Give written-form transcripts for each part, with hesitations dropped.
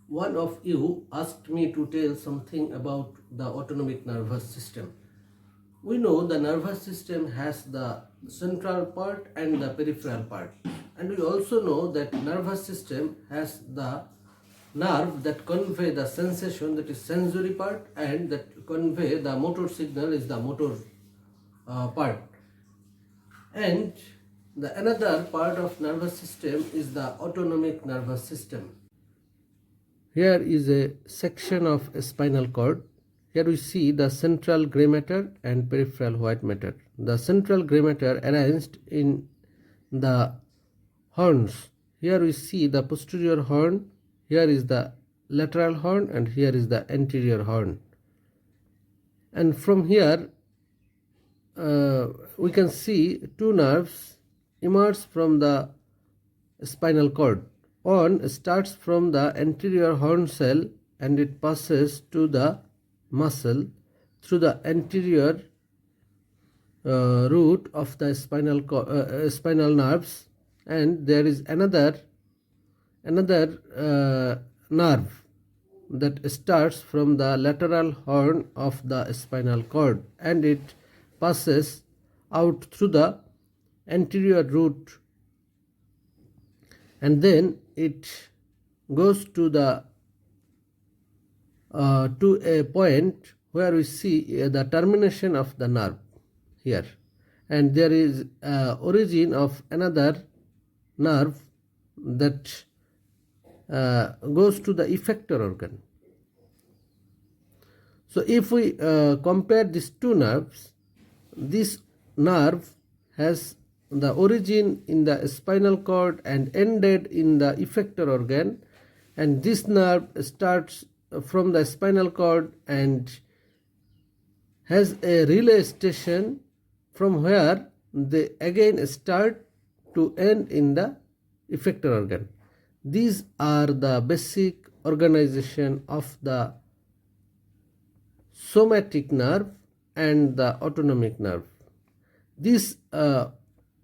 One of you asked me to tell something about the autonomic nervous system. We know the nervous system has the central part and the peripheral part. And we also know that nervous system has the nerve that convey the sensation, that is sensory part, and that convey the motor signal is the motor part. And the another part of nervous system is the autonomic nervous system. Here is a section of a spinal cord. Here we see the central gray matter and peripheral white matter. The central gray matter arranged in the horns. Here we see the posterior horn, here is the lateral horn, and here is the anterior horn. And from here we can see two nerves emerge from the spinal cord. One starts from the anterior horn cell and it passes to the muscle through the anterior root of the spinal nerves, and there is another nerve that starts from the lateral horn of the spinal cord and it passes out through the anterior root, and then it goes to a point where we see the termination of the nerve here, and there is origin of another nerve that goes to the effector organ. So if we compare these two nerves, this nerve has the origin in the spinal cord and ended in the effector organ, and this nerve starts from the spinal cord and has a relay station from where they again start to end in the effector organ. These are the basic organization of the somatic nerve and the autonomic nerve. This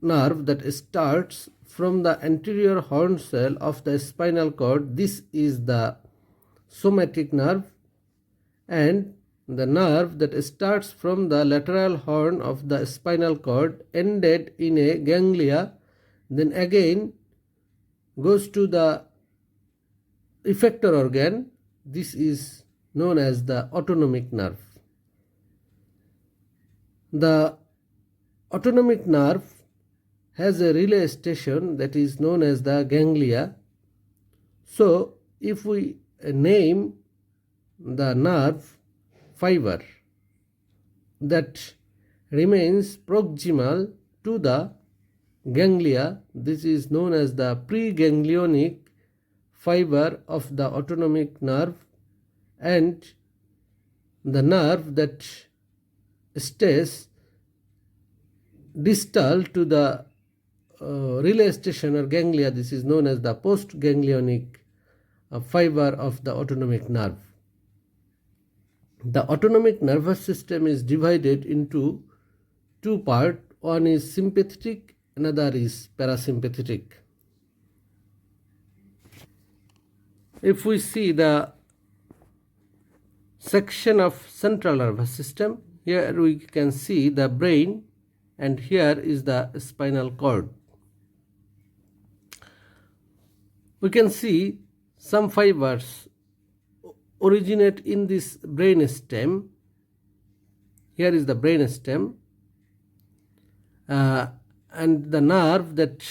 nerve that starts from the anterior horn cell of the spinal cord, this is the somatic nerve, and the nerve that starts from the lateral horn of the spinal cord ended in a ganglia, then again goes to the effector organ. This is known as the autonomic nerve. The autonomic nerve has a relay station that is known as the ganglia. So if we name the nerve fiber that remains proximal to the ganglia, this is known as the preganglionic fiber of the autonomic nerve, and the nerve that stays distal to the relay station or ganglia, this is known as the postganglionic fiber of the autonomic nerve. The autonomic nervous system is divided into two parts. One is sympathetic, another is parasympathetic. If we see the section of central nervous system, here we can see the brain and here is the spinal cord. We can see some fibers originate in this brain stem. Here is the brain stem, and the nerve that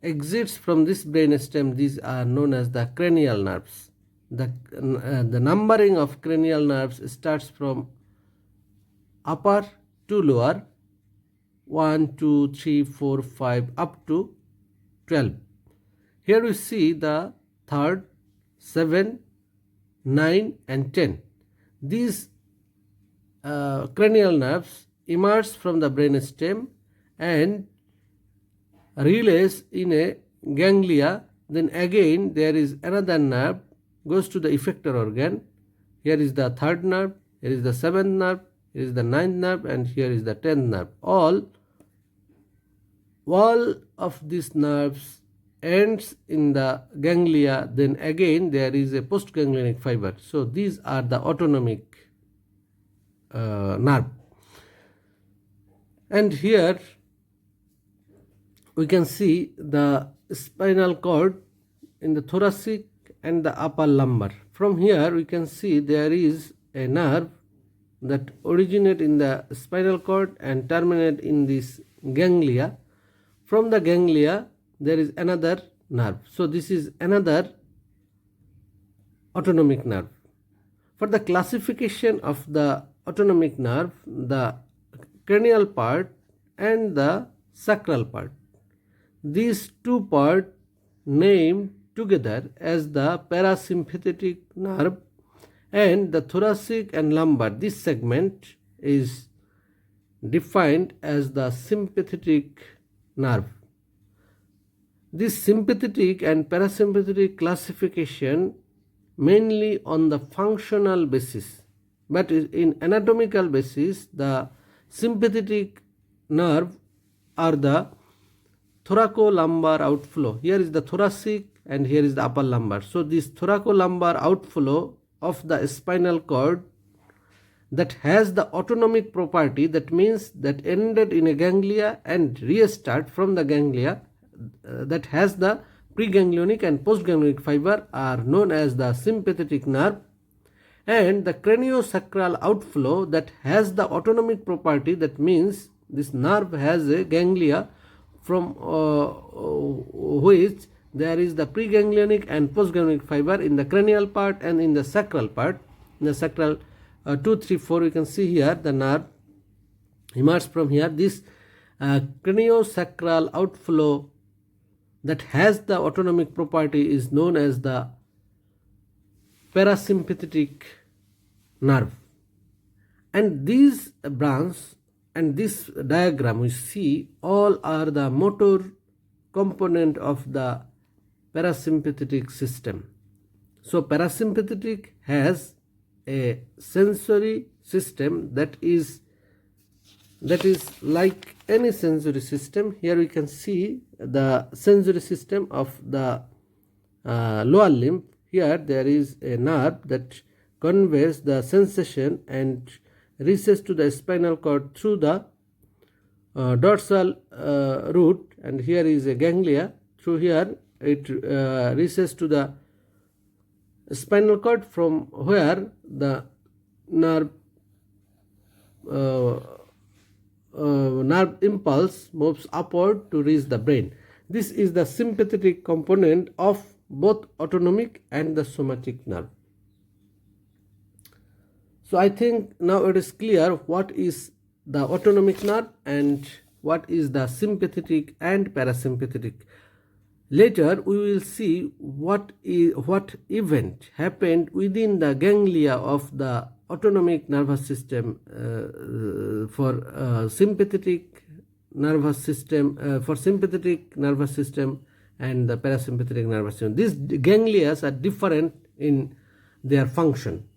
exits from this brain stem, these are known as the cranial nerves. The numbering of cranial nerves starts from upper to lower, 1, 2, 3, 4, 5 up to 12. Here we see the 3rd, 7, 9 and 10. These cranial nerves emerge from the brain stem and relays in a ganglia. Then again there is another nerve goes to the effector organ. Here is the 3rd nerve, here is the 7th nerve, here is the 9th nerve, and here is the 10th nerve. All of these nerves ends in the ganglia, then again there is a postganglionic fiber. So these are the autonomic nerve. And here we can see the spinal cord in the thoracic and the upper lumbar. From here we can see there is a nerve that originate in the spinal cord and terminate in this ganglia. From the ganglia there is another nerve. So this is another autonomic nerve. For the classification of the autonomic nerve, the cranial part and the sacral part, these two parts named together as the parasympathetic nerve, and the thoracic and lumbar, this segment is defined as the sympathetic nerve. This sympathetic and parasympathetic classification mainly on the functional basis, but in anatomical basis the sympathetic nerve are the thoracolumbar outflow. Here is the thoracic and here is the upper lumbar. So this thoracolumbar outflow of the spinal cord that has the autonomic property, that means that ended in a ganglia and restart from the ganglia, that has the preganglionic and postganglionic fiber, are known as the sympathetic nerve. And the craniosacral outflow that has the autonomic property, that means this nerve has a ganglia from which there is the preganglionic and postganglionic fiber in the cranial part and in the sacral part. In the sacral 2, 3, 4 you can see here the nerve emerges from here. This craniosacral outflow that has the autonomic property is known as the parasympathetic nerve. And these branch and this diagram we see all are the motor component of the parasympathetic system. So parasympathetic has a sensory system that is like any sensory system. Here we can see the sensory system of the lower limb. Here there is a nerve that conveys the sensation and reaches to the spinal cord through the dorsal root, and here is a ganglia. Through here it reaches to the spinal cord, from where the nerve impulse moves upward to reach the brain. This is the sympathetic component of both autonomic and the somatic nerve. So I think now it is clear what is the autonomic nerve and what is the sympathetic and parasympathetic. Later we will see what event happened within the ganglia of the autonomic nervous system for sympathetic nervous system and the parasympathetic nervous system. These ganglia are different in their function.